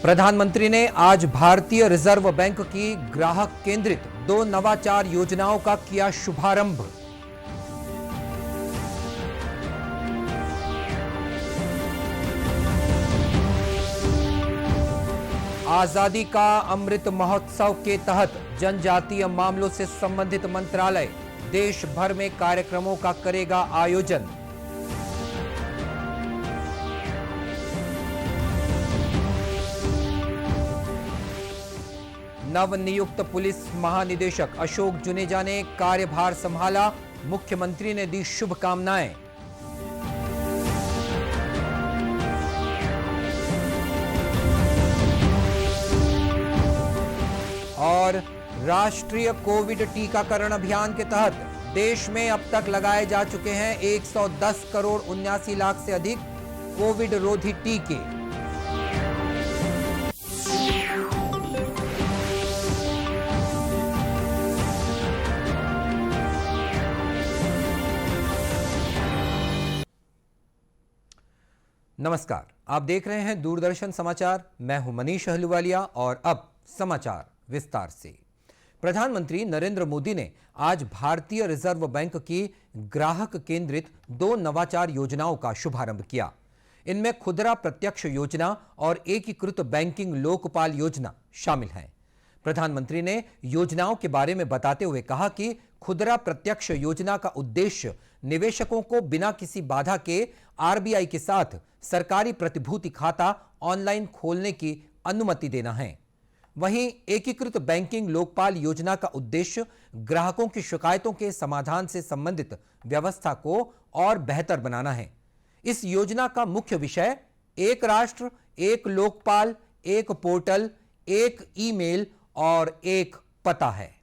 प्रधानमंत्री ने आज भारतीय रिजर्व बैंक की ग्राहक केंद्रित 2 नवाचार योजनाओं का किया शुभारंभ। आजादी का अमृत महोत्सव के तहत जनजातीय मामलों से संबंधित मंत्रालय देश भर में कार्यक्रमों का करेगा आयोजन। नवनियुक्त पुलिस महानिदेशक अशोक जुनेजा ने कार्यभार संभाला, मुख्यमंत्री ने दी शुभकामनाएं। और राष्ट्रीय कोविड टीकाकरण अभियान के तहत देश में अब तक लगाए जा चुके हैं 110 करोड़ 79 लाख से अधिक कोविड रोधी टीके। नमस्कार, आप देख रहे हैं दूरदर्शन समाचार। मैं हूं मनीष अहलूवालिया और अब समाचार विस्तार से। प्रधानमंत्री नरेंद्र मोदी ने आज भारतीय रिजर्व बैंक की ग्राहक केंद्रित 2 नवाचार योजनाओं का शुभारंभ किया। इनमें खुदरा प्रत्यक्ष योजना और एकीकृत बैंकिंग लोकपाल योजना शामिल हैं। प्रधानमंत्री ने योजनाओं के बारे में बताते हुए कहा कि खुदरा प्रत्यक्ष योजना का उद्देश्य निवेशकों को बिना किसी बाधा के आरबीआई के साथ सरकारी प्रतिभूति खाता ऑनलाइन खोलने की अनुमति देना है। वहीं एकीकृत बैंकिंग लोकपाल योजना का उद्देश्य ग्राहकों की शिकायतों के समाधान से संबंधित व्यवस्था को और बेहतर बनाना है। इस योजना का मुख्य विषय एक राष्ट्र, एक लोकपाल, एक पोर्टल, एक ईमेल और एक पता है।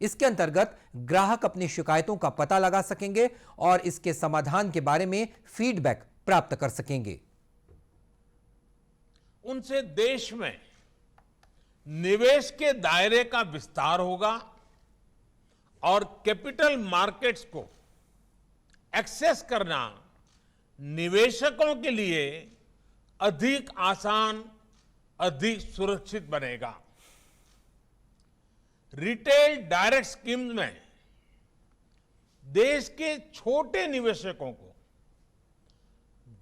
इसके अंतर्गत ग्राहक अपनी शिकायतों का पता लगा सकेंगे और इसके समाधान के बारे में फीडबैक प्राप्त कर सकेंगे। उनसे देश में निवेश के दायरे का विस्तार होगा और कैपिटल मार्केट्स को एक्सेस करना निवेशकों के लिए अधिक आसान, अधिक सुरक्षित बनेगा। रिटेल डायरेक्ट स्कीम्स में देश के छोटे निवेशकों को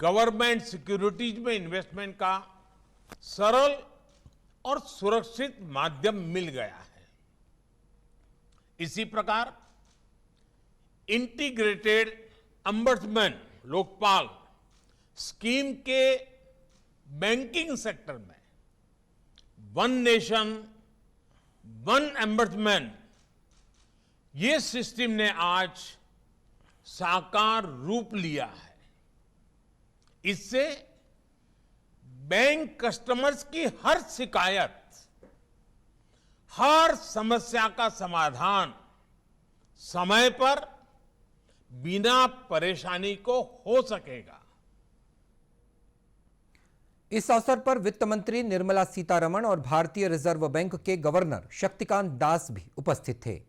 गवर्नमेंट सिक्योरिटीज में इन्वेस्टमेंट का सरल और सुरक्षित माध्यम मिल गया है। इसी प्रकार इंटीग्रेटेड अम्बड्समैन लोकपाल स्कीम के बैंकिंग सेक्टर में वन नेशन वन एम्बड्समैन ये सिस्टम ने आज साकार रूप लिया है। इससे बैंक कस्टमर्स की हर शिकायत, हर समस्या का समाधान समय पर बिना परेशानी को हो सकेगा। इस अवसर पर वित्त मंत्री निर्मला सीतारमण और भारतीय रिजर्व बैंक के गवर्नर शक्तिकांत दास भी उपस्थित थे।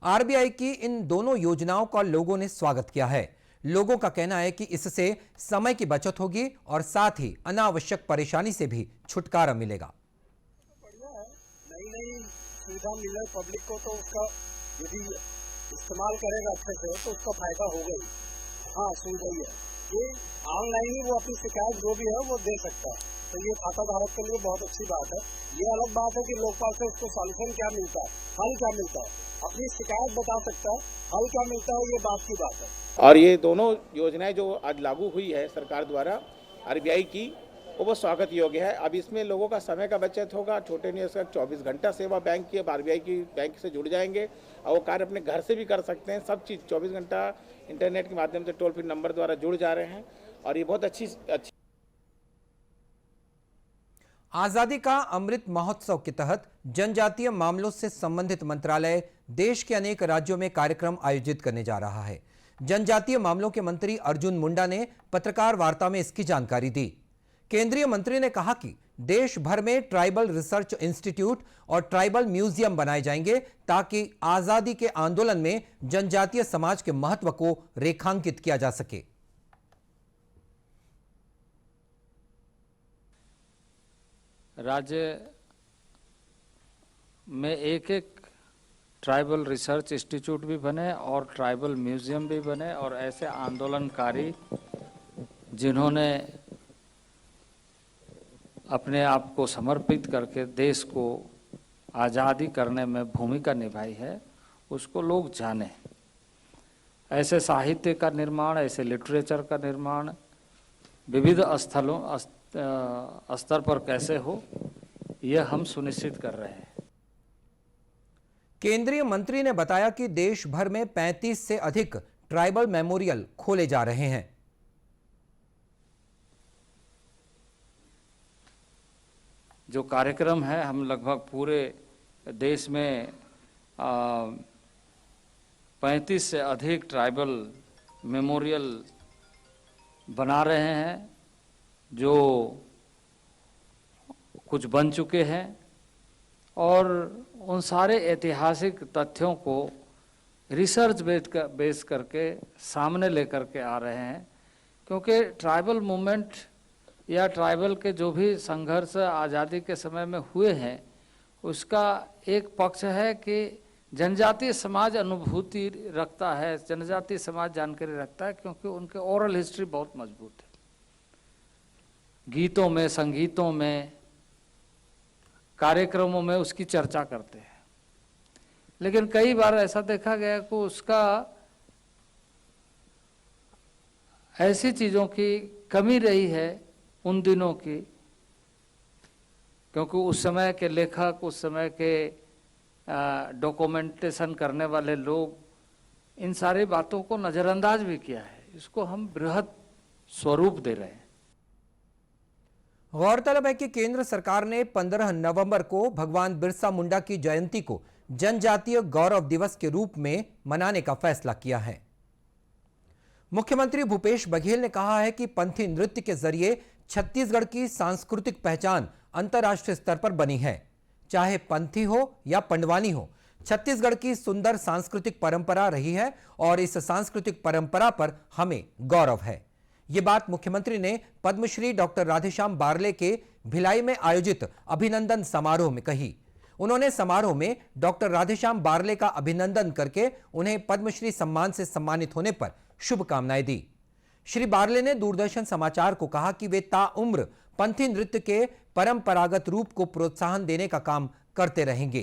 आरबीआई की इन दोनों योजनाओं का लोगों ने स्वागत किया है। लोगों का कहना है कि इससे समय की बचत होगी और साथ ही अनावश्यक परेशानी से भी छुटकारा मिलेगा। बढ़िया है, नई नई सुविधा मिल रही पब्लिक को, तो उसका यदि इस्तेमाल करेगा अच्छे से तो उसका फायदा होगा ही। हाँ, सुविधा ही है ये, ऑनलाइन ही वो अपनी शिकायत जो भी है वो दे सकता है, तो ये खाता धारक के लिए बहुत अच्छी बात है। ये अलग बात है कि लोकपाल से उसको सॉल्यूशन क्या मिलता है, हल क्या मिलता है, अपनी शिकायत बता सकता है, हल क्या मिलता है, ये बात की बात है। और ये दोनों योजनाएं जो आज लागू हुई है सरकार द्वारा आरबीआई की, वो बहुत स्वागत योग्य है। अब इसमें लोगों का समय का बचत होगा। छोटे निवेशक 24 घंटा सेवा बैंक की अब आरबीआई की बैंक से जुड़ जाएंगे और वो कार्य अपने घर से भी कर सकते हैं। सब चीज़ 24 घंटा इंटरनेट के माध्यम से टोल फ्री नंबर द्वारा जुड़ जा रहे हैं और ये बहुत अच्छी। आजादी का अमृत महोत्सव के तहत जनजातीय मामलों से संबंधित मंत्रालय देश के अनेक राज्यों में कार्यक्रम आयोजित करने जा रहा है। जनजातीय मामलों के मंत्री अर्जुन मुंडा ने पत्रकार वार्ता में इसकी जानकारी दी। केंद्रीय मंत्री ने कहा कि देश भर में ट्राइबल रिसर्च इंस्टीट्यूट और ट्राइबल म्यूजियम बनाए जाएंगे ताकि आजादी के आंदोलन में जनजातीय समाज के महत्व को रेखांकित किया जा सके। राज्य में एक एक ट्राइबल रिसर्च इंस्टीट्यूट भी बने और ट्राइबल म्यूजियम भी बने और ऐसे आंदोलनकारी जिन्होंने अपने आप को समर्पित करके देश को आज़ादी करने में भूमिका निभाई है, उसको लोग जाने। ऐसे साहित्य का निर्माण, ऐसे लिटरेचर का निर्माण विविध स्तर पर कैसे हो, यह हम सुनिश्चित कर रहे हैं। केंद्रीय मंत्री ने बताया कि देश भर में 35 से अधिक ट्राइबल मेमोरियल खोले जा रहे हैं। जो कार्यक्रम है, हम लगभग पूरे देश में 35 से अधिक ट्राइबल मेमोरियल बना रहे हैं, जो कुछ बन चुके हैं और उन सारे ऐतिहासिक तथ्यों को रिसर्च बेस करके सामने लेकर के आ रहे हैं। क्योंकि ट्राइबल मूवमेंट या ट्राइबल के जो भी संघर्ष आज़ादी के समय में हुए हैं, उसका एक पक्ष है कि जनजातीय समाज अनुभूति रखता है, जनजातीय समाज जानकारी रखता है, क्योंकि उनके ओरल हिस्ट्री बहुत मजबूत है। गीतों में, संगीतों में, कार्यक्रमों में उसकी चर्चा करते हैं। लेकिन कई बार ऐसा देखा गया कि उसका ऐसी चीज़ों की कमी रही है उन दिनों की, क्योंकि उस समय के लेखक, उस समय के डॉक्यूमेंटेशन करने वाले लोग इन सारी बातों को नज़रअंदाज भी किया है। इसको हम बृहद स्वरूप दे रहे हैं। गौरतलब है कि केंद्र सरकार ने 15 नवंबर को भगवान बिरसा मुंडा की जयंती को जनजातीय गौरव दिवस के रूप में मनाने का फैसला किया है। मुख्यमंत्री भूपेश बघेल ने कहा है कि पंथी नृत्य के जरिए छत्तीसगढ़ की सांस्कृतिक पहचान अंतर्राष्ट्रीय स्तर पर बनी है। चाहे पंथी हो या पंडवानी हो, छत्तीसगढ़ की सुंदर सांस्कृतिक परंपरा रही है और इस सांस्कृतिक परंपरा पर हमें गौरव है। ये बात मुख्यमंत्री ने पद्मश्री डॉक्टर राधेश्याम बारले के भिलाई में आयोजित अभिनंदन समारोह में कही। उन्होंने समारोह में डॉक्टर राधेश्याम बारले का अभिनंदन करके उन्हें पद्मश्री सम्मान से सम्मानित होने पर शुभकामनाएं दी। श्री बारले ने दूरदर्शन समाचार को कहा कि वे ताउम्र पंथी नृत्य के परंपरागत रूप को प्रोत्साहन देने का काम करते रहेंगे।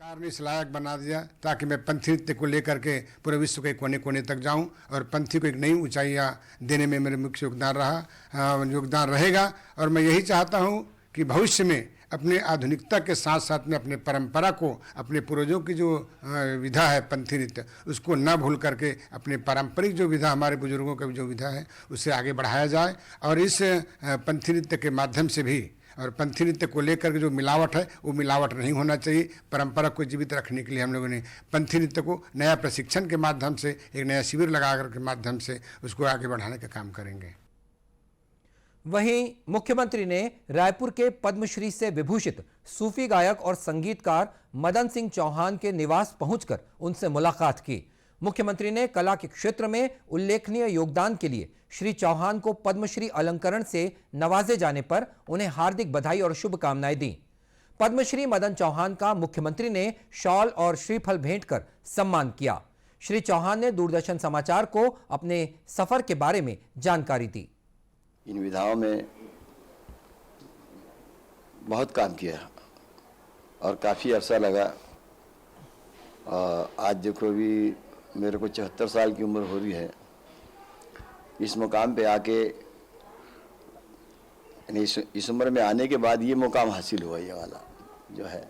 सरकार ने इस लायक बना दिया ताकि मैं पंथी नृत्य को लेकर के पूरे विश्व के कोने कोने तक जाऊं और पंथी को एक नई ऊंचाइयां देने में मेरे मुख्य योगदान रहेगा। और मैं यही चाहता हूं कि भविष्य में अपने आधुनिकता के साथ साथ में अपने परंपरा को, अपने पूर्वजों की जो विधा है पंथी नृत्य, उसको न भूल करके अपने पारंपरिक जो विधा, हमारे बुजुर्गों का जो विधा है, उसे आगे बढ़ाया जाए। और इस पंथी नृत्य के माध्यम से भी, और पंथी नृत्य को लेकर के जो मिलावट है, वो मिलावट नहीं होना चाहिए। परंपरा को जीवित रखने के लिए हम लोगों ने पंथी नृत्य को नया प्रशिक्षण के माध्यम से, एक नया शिविर लगाकर के माध्यम से उसको आगे बढ़ाने का काम करेंगे। वहीं मुख्यमंत्री ने रायपुर के पद्मश्री से विभूषित सूफी गायक और संगीतकार मदन सिंह चौहान के निवास पहुंचकर उनसे मुलाकात की। मुख्यमंत्री ने कला के क्षेत्र में उल्लेखनीय योगदान के लिए श्री चौहान को पद्मश्री अलंकरण से नवाजे जाने पर उन्हें हार्दिक बधाई और शुभकामनाएं दी। पद्मश्री मदन चौहान का मुख्यमंत्री ने शॉल और श्रीफल भेंट कर सम्मान किया। श्री चौहान ने दूरदर्शन समाचार को अपने सफर के बारे में जानकारी दी। इन विधाओं में बहुत काम किया और काफ़ी अरसा लगा। आज देखो भी मेरे को 74 साल की उम्र हो रही है। इस मुकाम पे आके, इस उम्र में आने के बाद ये मुकाम हासिल हुआ, ये वाला जो है।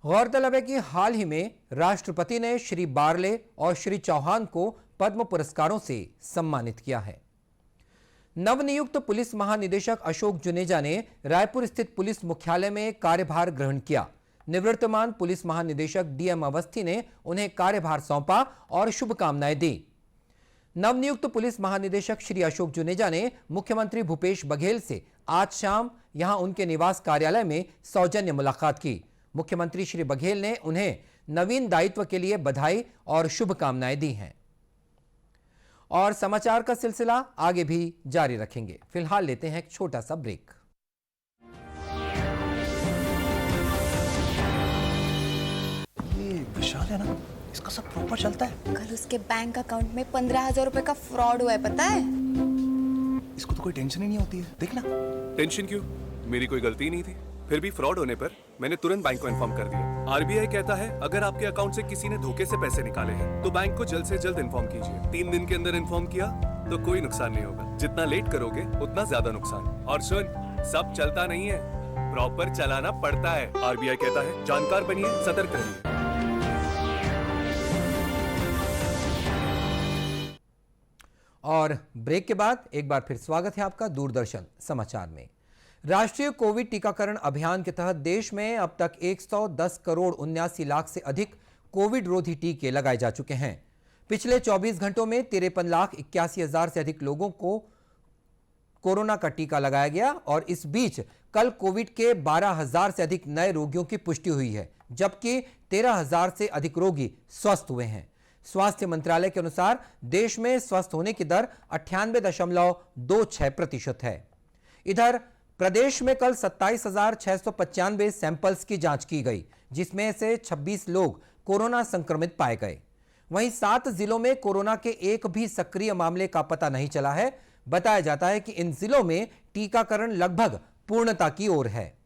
गौरतलब है कि हाल ही में राष्ट्रपति ने श्री बारले और श्री चौहान को पद्म पुरस्कारों से सम्मानित किया है। नवनियुक्त पुलिस महानिदेशक अशोक जुनेजा ने रायपुर स्थित पुलिस मुख्यालय में कार्यभार ग्रहण किया। निवृत्तमान पुलिस महानिदेशक डीएम अवस्थी ने उन्हें कार्यभार सौंपा और शुभकामनाएं दी। नवनियुक्त पुलिस महानिदेशक श्री अशोक जुनेजा ने मुख्यमंत्री भूपेश बघेल से आज शाम यहां उनके निवास कार्यालय में सौजन्य मुलाकात की। मुख्यमंत्री श्री बघेल ने उन्हें नवीन दायित्व के लिए बधाई और शुभकामनाएं दी हैं। और समाचार का सिलसिला आगे भी जारी रखेंगे। फिलहाल लेते हैं एक छोटा सा ब्रेक। ये विशाल है ना, इसका सब प्रॉपर चलता है। कल उसके बैंक अकाउंट में 15,000 रुपए का फ्रॉड हुआ है, पता है? इसको तो कोई टेंशन ही नहीं होती है, देखना। टेंशन क्यों? मेरी कोई गलती नहीं थी। फिर भी फ्रॉड होने पर मैंने तुरंत बैंक को इन्फॉर्म कर दिया। आरबीआई कहता है अगर आपके अकाउंट से किसी ने धोखे से पैसे निकाले हैं तो बैंक को जल्द से जल्द इन्फॉर्म कीजिए। 3 दिन के अंदर इन्फॉर्म किया तो कोई नुकसान नहीं होगा। जितना लेट करोगे उतना ज्यादा नुकसान। और सुन, सब चलता नहीं है, प्रॉपर चलाना पड़ता है। आरबीआई कहता है जानकार बनिए, सतर्क रहिए। और ब्रेक के बाद एक बार फिर स्वागत है आपका दूरदर्शन समाचार में। राष्ट्रीय कोविड टीकाकरण अभियान के तहत देश में अब तक 110 करोड़ 79 लाख से अधिक कोविड रोधी टीके लगाए जा चुके हैं। पिछले 24 घंटों में 53,81,000 से अधिक लोगों को कोरोना का टीका लगाया गया और इस बीच कल कोविड के 12,000 से अधिक नए रोगियों की पुष्टि हुई है, जबकि 13,000 से अधिक रोगी स्वस्थ हुए हैं। स्वास्थ्य मंत्रालय के अनुसार देश में स्वस्थ होने की दर 98.26% है। इधर प्रदेश में कल 27,695 सैंपल्स की जांच की गई, जिसमें से 26 लोग कोरोना संक्रमित पाए गए। वहीं 7 जिलों में कोरोना के एक भी सक्रिय मामले का पता नहीं चला है। बताया जाता है कि इन जिलों में टीकाकरण लगभग पूर्णता की ओर है।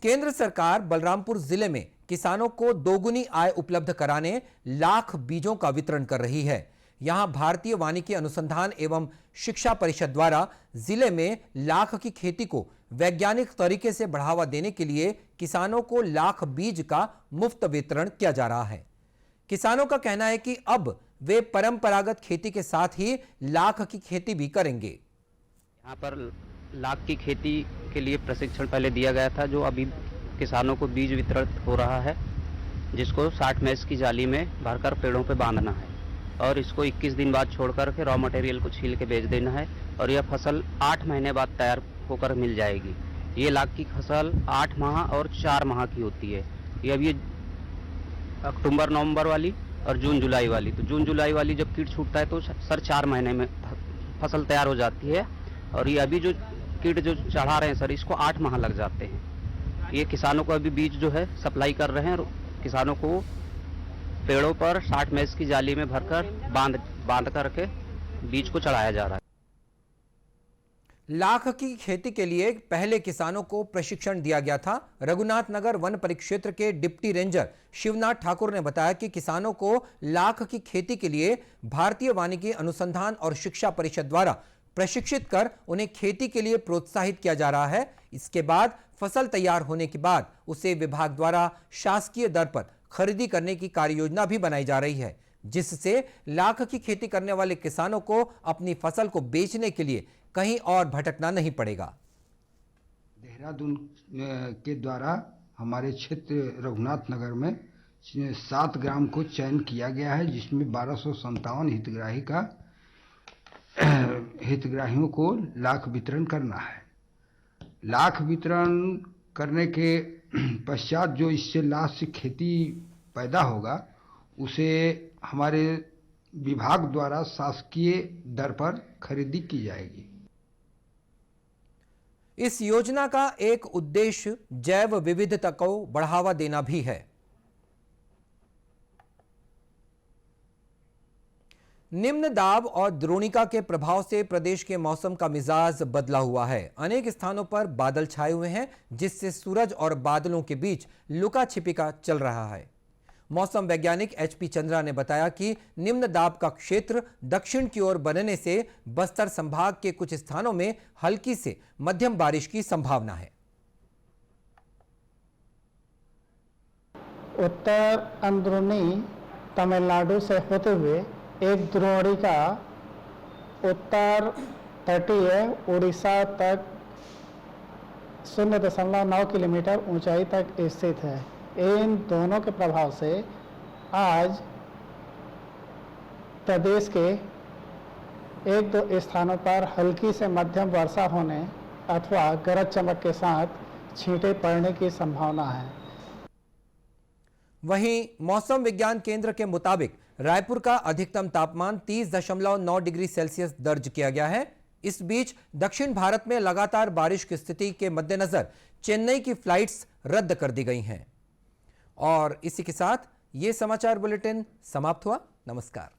केंद्र सरकार बलरामपुर जिले में किसानों को दोगुनी आय उपलब्ध कराने लाख बीजों का वितरण कर रही है। यहां भारतीय वानिकी अनुसंधान एवं शिक्षा परिषद द्वारा जिले में लाख की खेती को वैज्ञानिक तरीके से बढ़ावा देने के लिए किसानों को लाख बीज का मुफ्त वितरण किया जा रहा है। किसानों का कहना है कि अब वे परंपरागत खेती के साथ ही लाख की खेती भी करेंगे। यहाँ पर लाख की खेती के लिए प्रशिक्षण पहले दिया गया था, जो अभी किसानों को बीज वितरण हो रहा है, जिसको 60 मैस की जाली में भरकर पेड़ों पे बांधना है और इसको 21 दिन बाद छोड़कर के रॉ मटेरियल को छील के बेच देना है और यह फसल 8 महीने बाद तैयार होकर मिल जाएगी। ये लाख की फसल 8 माह और 4 माह की होती है। ये अभी अक्टूबर नवंबर वाली और जून जुलाई वाली, तो जून जुलाई वाली जब कीट छूटता है तो सर 4 महीने में फसल तैयार हो जाती है और ये अभी जो कीट जो चढ़ा रहे हैं सर, इसको 8 माह लग जाते हैं। ये किसानों को अभी बीज जो है सप्लाई कर रहे हैं और किसानों को पेड़ों पर 60 मैस की जाली में भरकर बांध करके बीज को चढ़ाया जा रहा है। लाख की खेती के लिए पहले किसानों को प्रशिक्षण दिया गया था। रघुनाथ नगर वन परिक्षेत्र के डिप्टी रेंजर शिवनाथ ठाकुर ने बताया कि किसानों को लाख की खेती के लिए भारतीय वानिकी अनुसंधान और शिक्षा परिषद द्वारा प्रशिक्षित कर उन्हें खेती के लिए प्रोत्साहित किया जा रहा है। इसके बाद फसल तैयार होने के बाद उसे विभाग द्वारा शासकीय दर पर खरीदी करने की कार्ययोजना भी बनाई जा रही है, जिससे लाख की खेती करने वाले किसानों को अपनी फसल को बेचने के लिए कहीं और भटकना नहीं पड़ेगा। देहरादून के द्वारा हमारे क्षेत्र रघुनाथ नगर में 7 ग्राम को चयन किया गया है, जिसमें 1257 हितग्राहियों को लाख वितरण करना है। लाख वितरण करने के पश्चात जो इससे लाख से खेती पैदा होगा, उसे हमारे विभाग द्वारा शासकीय दर पर खरीदी की जाएगी। इस योजना का एक उद्देश्य जैव विविधता को बढ़ावा देना भी है। निम्न दाब और द्रोणिका के प्रभाव से प्रदेश के मौसम का मिजाज बदला हुआ है। अनेक स्थानों पर बादल छाए हुए हैं, जिससे सूरज और बादलों के बीच लुका छिपी का चल रहा है। मौसम वैज्ञानिक एचपी चंद्रा ने बताया कि निम्न दाब का क्षेत्र दक्षिण की ओर बनने से बस्तर संभाग के कुछ स्थानों में हल्की से मध्यम बारिश की संभावना है। उत्तर अंदरूनी तमिलनाडु से होते हुए एक द्रोणिका उत्तर तटीय उड़ीसा तक 0.9 किलोमीटर ऊंचाई तक स्थित है। इन दोनों के प्रभाव से आज प्रदेश के 1-2 स्थानों पर हल्की से मध्यम वर्षा होने अथवा गरज चमक के साथ छींटे पड़ने की संभावना है। वहीं मौसम विज्ञान केंद्र के मुताबिक रायपुर का अधिकतम तापमान 30.9 डिग्री सेल्सियस दर्ज किया गया है। इस बीच दक्षिण भारत में लगातार बारिश की स्थिति के मद्देनजर चेन्नई की फ्लाइट्स रद्द कर दी गई हैं। और इसी के साथ ये समाचार बुलेटिन समाप्त हुआ। नमस्कार।